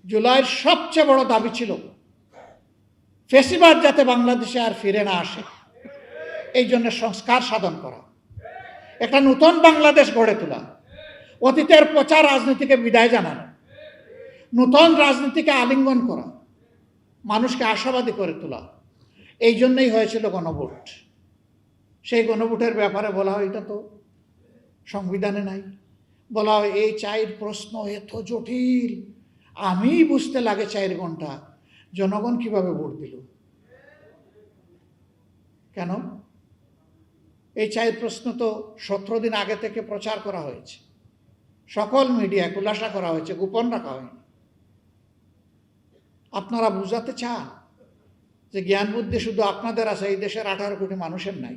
জুলাইয়ের সবচেয়ে বড় দাবি ছিল ফ্যাসিবাদ যাতে বাংলাদেশে আর ফিরে না আসে, এই জন্য সংস্কার সাধন করা, একটা নতুন বাংলাদেশ গড়ে তোলা, অতীতের পচা রাজনীতিকে বিদায় জানানো, নতুন রাজনীতিকে আলিঙ্গন করা, মানুষকে আশাবাদী করে তোলা। এই জন্যই হয়েছিল গণভোট। সেই গণভোটের ব্যাপারে বলা হয় এটা তো সংবিধানে নাই। বলা হয় এই 4 প্রশ্ন এত জটিল, আমি বুঝতে লাগে 4 ঘন্টা, জনগণ কিভাবে ভোট দিল? কেন? এই 4 প্রশ্ন তো 17 দিন আগে থেকে প্রচার করা হয়েছে, সকল মিডিয়া খুলাসা করা হয়েছে, গোপন রাখা হয়নি। আপনারা বুঝাতে চান যে জ্ঞান বুদ্ধি শুধু আপনাদের আছে, এই দেশের 18 কোটি মানুষের নাই?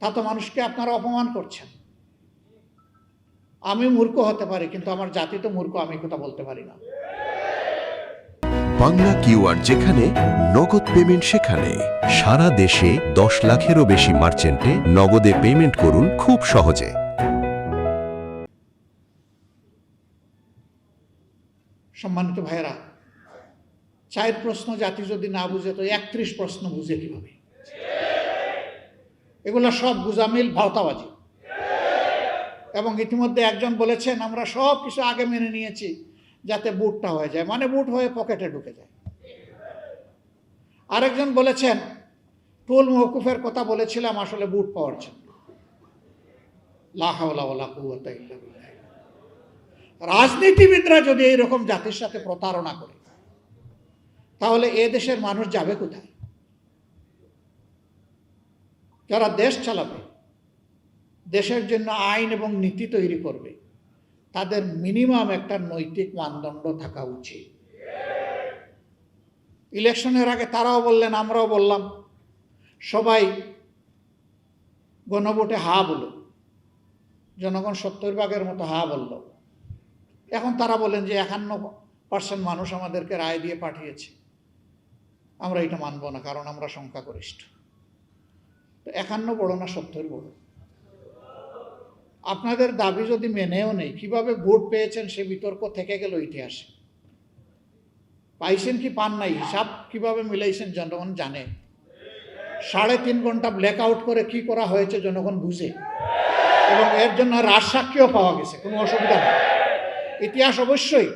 তা তো মানুষকে আপনারা অপমান করছেন। আমি মূর্খ হতে পারি, কিন্তু আমার জাতি তো মূর্খ, আমি কথা বলতে পারি না। বাংলা কিউআর যেখানে, নগদ পেমেন্ট সেখানে। সারা দেশে 10 লাখেরও বেশি মার্চেন্টে নগদে পেমেন্ট করুন খুব সহজে। সম্মানিত ভাইয়েরা, 4 প্রশ্ন জাতি যদি না বুঝে তো 31 প্রশ্ন বুঝে কিভাবে? এগুলো সব গুজামিল, ভাওতাবাজি। এবং ইতিমধ্যে একজন বলেছেন আমরা সব কিছু আগে মেনে নিয়েছি যাতে বুটটা হয়ে যায়, মানে বুট হয়ে পকেটে ঢুকে যায়। আরেকজন বলেছেন টুল মওকুফের কথা বলেছিলাম আসলে বুট পাওয়ার জন্য। লা হাওলা ওয়ালা কুওয়াতা ইল্লা বিল্লাহ। রাজনীতিবিদরা যদি এইরকম জাতির সাথে প্রতারণা করে তাহলে এ দেশের মানুষ যাবে কোথায়? যারা দেশ চালাবে, দেশের জন্য আইন এবং নীতি তৈরি করবে, তাদের মিনিমাম একটা নৈতিক মানদণ্ড থাকা উচিত। ইলেকশনের আগে তারাও বললেন, আমরাও বললাম, সবাই গণভোটে হা বলল, জনগণ 70% মতো হা বলল। এখন তারা বলেন যে 51% মানুষ আমাদেরকে রায় দিয়ে পাঠিয়েছে, আমরা এটা মানব না কারণ আমরা সংখ্যাগরিষ্ঠ। তো 51 বড় না 70 বড়? আপনাদের দাবি যদি মেনেও নেই, কিভাবে ভোট পেয়েছেন সে বিতর্ক থেকে গেল ইতিহাসে। পাইছেন কি পান নাই, হিসাব কিভাবে মিলাইছেন জনগণ জানে। 3.5 ঘন্টা ব্ল্যাক আউট করে কি করা হয়েছে জনগণ বুঝে, এবং এর জন্য রাজসাক্ষীও পাওয়া গেছে, কোনো অসুবিধা নেই। ইতিহাস অবশ্যই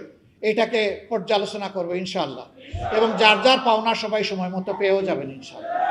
এটাকে পর্যালোচনা করবে ইনশাআল্লাহ, এবং যার যার পাওনা সবাই সময় মতো পেয়েও যাবেন ইনশাআল্লাহ।